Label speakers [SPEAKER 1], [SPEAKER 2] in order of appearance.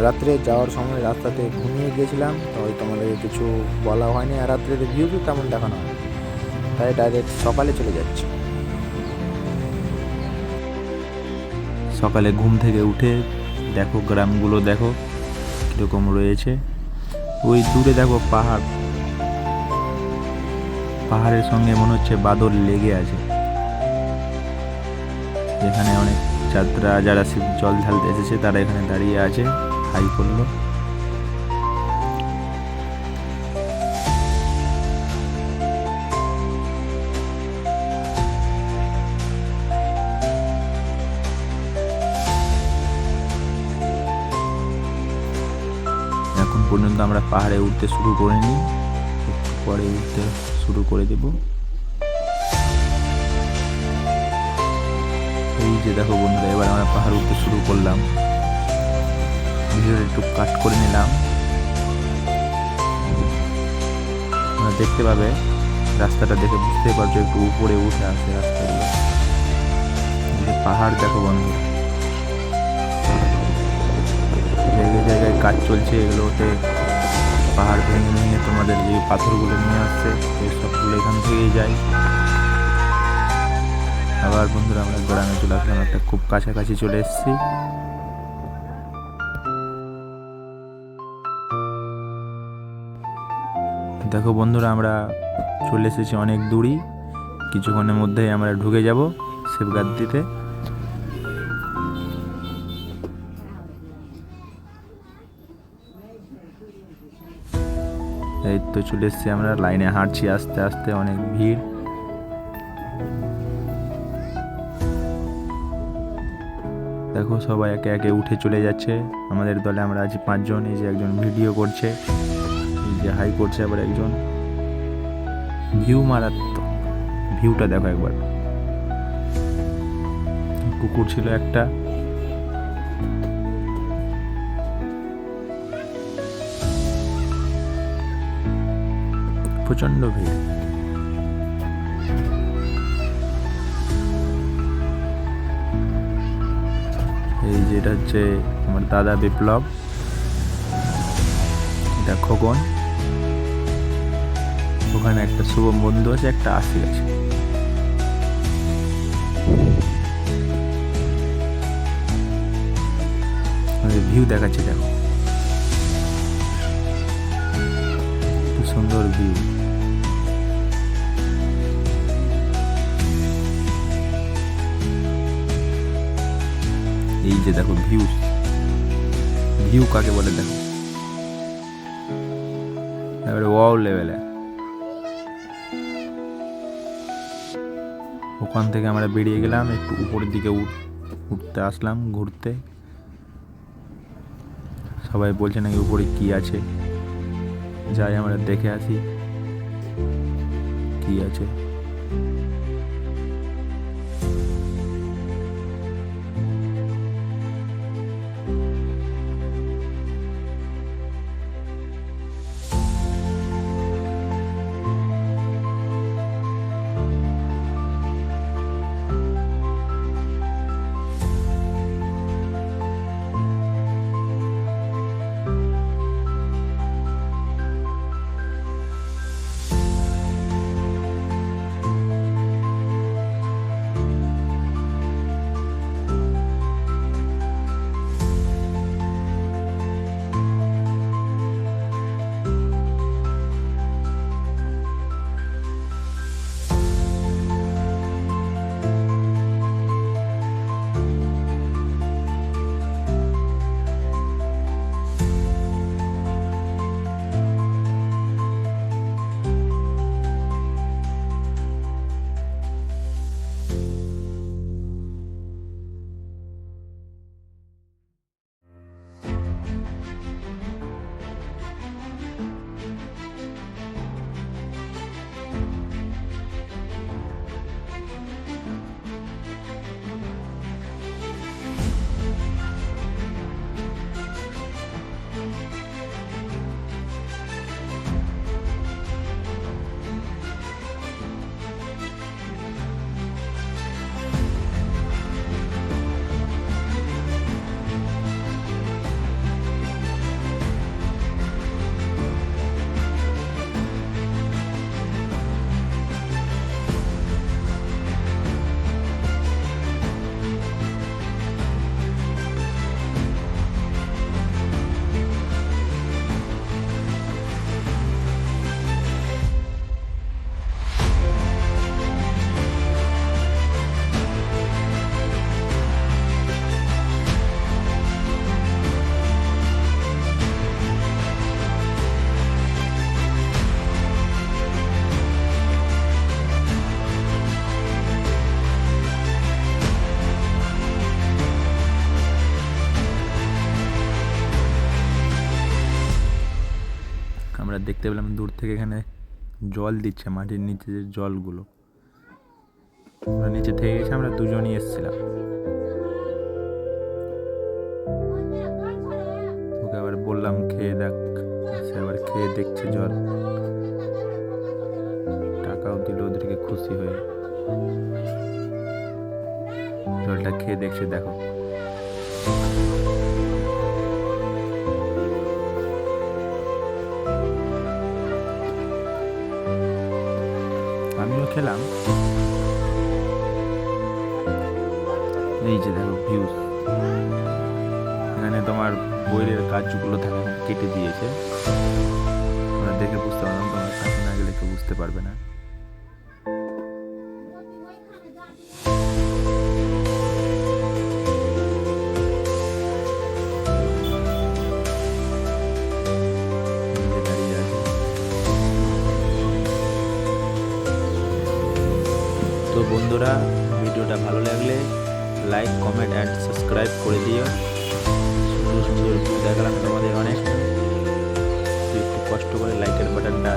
[SPEAKER 1] রাত্রে যাওয়ার সময় রাস্তাতে ঘুমিয়ে গিয়েছিলাম, তো ওই তোমাদেরকে কিছু বলা হয়নি, আর রাত্রে ভিউ তেমন দেখানো হয়, তাই ডাইরেক্ট সকালে চলে যাচ্ছি।
[SPEAKER 2] সকালে ঘুম থেকে উঠে দেখো গ্রামগুলো দেখো কীরকম রয়েছে। ওই দূরে দেখো পাহাড়, পাহাড়ের সঙ্গে মনে হচ্ছে বাদল লেগে আছে। এখানে অনেক যাত্রা যারা শিব জল ঢালতে এসেছে তারা এখানে দাঁড়িয়ে আছে, হাই করলো। এখন পর্যন্ত আমরা পাহাড়ে উঠতে শুরু করিনি, একটু পরে উঠতে শুরু করে দেব। এই যে দেখো বন্ধুরা, এবার আমরা পাহাড় উঠতে শুরু করলাম। ভিডিওটা একটু কাট করে নিলাম, তোমরা দেখতে পাবে। রাস্তাটা দেখে বুঝতেই পারছো একটু উপরে উঠে আসে রাস্তাগুলো। পাহাড় দেখো বন্ধু, জায়গায় জায়গায় কাজ চলছে, এগুলোতে পাহাড় ভেঙে ভেঙে তোমাদের যে পাথরগুলো নিয়ে আসছে এই সবগুলো এখান থেকেই যায়। আবার বন্ধুরা আমরা গ্রামে চলে আসলাম, একটা খুব কাছাকাছি চলে এসেছি। দেখো বন্ধুরা, আমরা চলে এসেছি অনেক দূরই, কিছুক্ষণের মধ্যেই আমরা ঢুকে যাব শিবগাদ্দিতে। এই তো চলে এসেছি আমরা, লাইনে হাঁটছি আস্তে আস্তে, অনেক ভিড়। দেখো সবাই একে একে উঠে চলে যাচ্ছে। আমাদের দলে আমরা আছি 5 জন। এই যে একজন ভিডিও করছে, এই যে হাই করছে, আবার একজন। ভিউ মারাত্মক, ভিউটা দেখো একবার। কুকুর ছিল একটা, প্রচন্ড ভিড়। এই যে এটা হচ্ছে আমার দাদা বিপ্লব, এটা খোকন, ওখানে একটা শুভম বন্ধু আছে, একটা আশি আছে। ভিউ দেখাচ্ছে দেখো, কি সুন্দর ভিউ। এই যে দেখো ভিউ, ভিউ কাকে বলে দেখো, এবারে ওয়াও লেভেলে। ওখান থেকে আমরা বেরিয়ে গেলাম, একটু উপরের দিকে উঠতে আসলাম ঘুরতে। সবাই বলছে নাকি উপরে কি আছে, যাই আমরা দেখে আসি কি আছে। দেখতে পেলাম দূর থেকে এখানে জল দিচ্ছে, মাটির নিচে যে জলগুলো, ওরা নিচে থেকে গেছে, আমরা দুজনই এসেছিলাম। ওকে আবার বললাম খেয়ে দেখ, সে আবার খেয়ে দেখছে জল, টাকাও দিল ওদেরকে খুশি হয়ে। জলটা খেয়ে দেখছে, দেখো। আমিও খেলাম। এই যে দেখো ভিউজ, এখানে তোমার বইয়ের কাজগুলো থাকে, কেটে দিয়েছে, তোমরা দেখে বুঝতে পারলাম, তোমার কাছে না গেলে কেউ বুঝতে পারবে না। দাঁড়িয়ে আছে। তো বন্ধুরা, ভিডিওটা ভালো লাগলে লাইক, কমেন্ট অ্যান্ড সাবস্ক্রাইব করে দিও। সুন্দর সুন্দর ভিউ দেখালাম তোমাদের অনেক, একটু কষ্ট করে লাইকের বাটনটা